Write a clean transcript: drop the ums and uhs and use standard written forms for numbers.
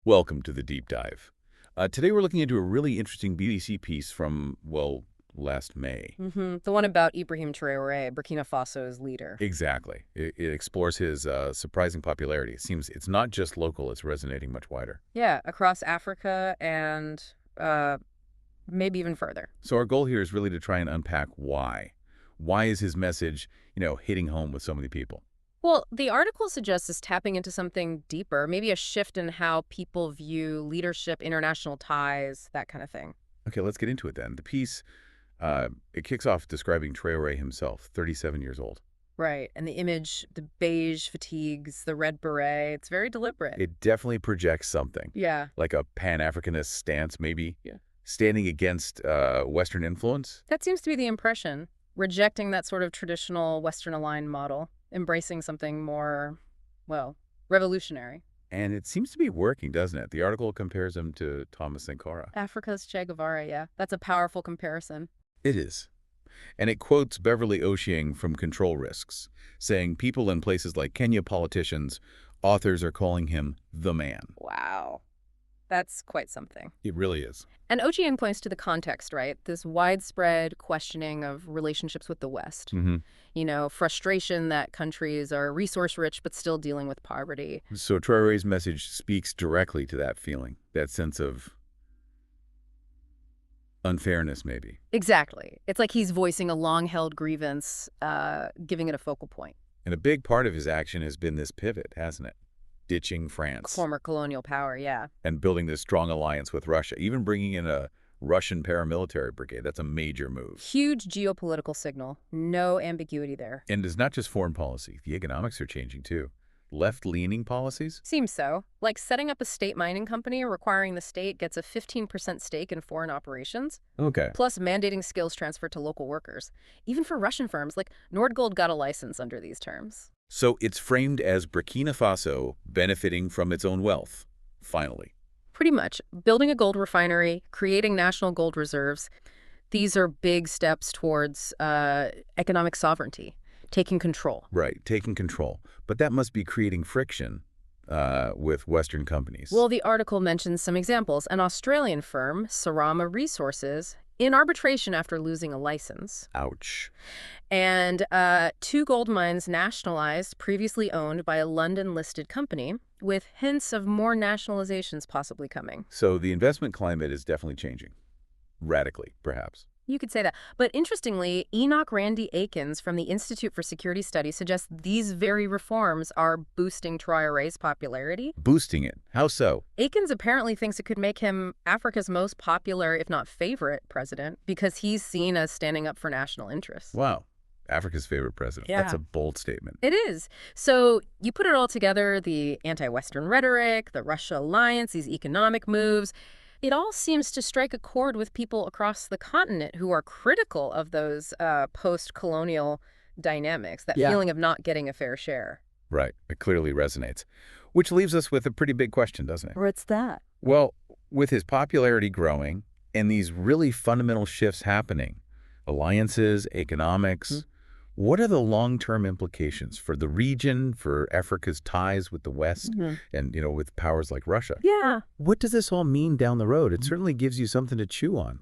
Welcome to the deep dive. Today we're looking into a really interesting BBC piece from, well, last May. The one about Ibrahim Traore, Burkina Faso's leader. Exactly. It explores his surprising popularity. It seems it's not just local, it's resonating much wider. Yeah, across Africa and maybe even further. So our goal here is really to try and unpack why. Why is his message, hitting home with so many people? Well, the article suggests is tapping into something deeper, maybe a shift in how people view leadership, international ties, that kind of thing. Okay, let's get into it then. The piece, it kicks off describing Traore himself, 37 years old. Right, and the image, the beige fatigues, the red beret, it's very deliberate. It definitely projects something. Yeah. Like a Pan-Africanist stance, maybe? Yeah. Standing against Western influence? That seems to be the impression, rejecting that sort of traditional Western-aligned model, embracing something more, well, revolutionary. And it seems to be working, doesn't it? The article compares him to Thomas Sankara. Africa's Che Guevara, yeah. That's a powerful comparison. It is. And it quotes Beverly Oceang from Control Risks, saying people in places like Kenya, politicians, authors are calling him the man. Wow. That's quite something. It really is. And Ochieng points to the context, right? This widespread questioning of relationships with the West. Frustration that countries are resource-rich but still dealing with poverty. So Traore's message speaks directly to that feeling, that sense of unfairness, maybe. Exactly. It's like he's voicing a long-held grievance, giving it a focal point. And a big part of his action has been this pivot, hasn't it? Ditching France. Former colonial power, yeah. And building this strong alliance with Russia, even bringing in a Russian paramilitary brigade. That's a major move. Huge geopolitical signal. No ambiguity there. And it's not just foreign policy. The economics are changing, too. Left-leaning policies? Seems so. Like setting up a state mining company requiring the state gets a 15% stake in foreign operations. Okay. Plus mandating skills transfer to local workers. Even for Russian firms, like Nordgold got a license under these terms. So it's framed as Burkina Faso benefiting from its own wealth, finally. Pretty much. Building a gold refinery, creating national gold reserves. These are big steps towards economic sovereignty, taking control. Right, taking control. But that must be creating friction with Western companies. Well, the article mentions some examples. An Australian firm, Sarama Resources, in arbitration after losing a license. Ouch. And 2 gold mines nationalized, previously owned by a London-listed company, with hints of more nationalizations possibly coming. So the investment climate is definitely changing. Radically, perhaps. You could say that. But interestingly, Enoch Randy Akins from the Institute for Security Studies suggests these very reforms are boosting Traore's popularity. Boosting it. How so? Akins apparently thinks it could make him Africa's most popular, if not favorite, president, because he's seen as standing up for national interests. Wow. Africa's favorite president. Yeah. That's a bold statement. It is. So you put it all together, the anti-Western rhetoric, the Russia alliance, these economic moves, it all seems to strike a chord with people across the continent who are critical of those post-colonial dynamics, that feeling of not getting a fair share. Right. It clearly resonates. Which leaves us with a pretty big question, doesn't it? What's that? Well, with his popularity growing and these really fundamental shifts happening, alliances, economics, what are the long-term implications for the region, for Africa's ties with the West, and, with powers like Russia? Yeah. What does this all mean down the road? It certainly gives you something to chew on.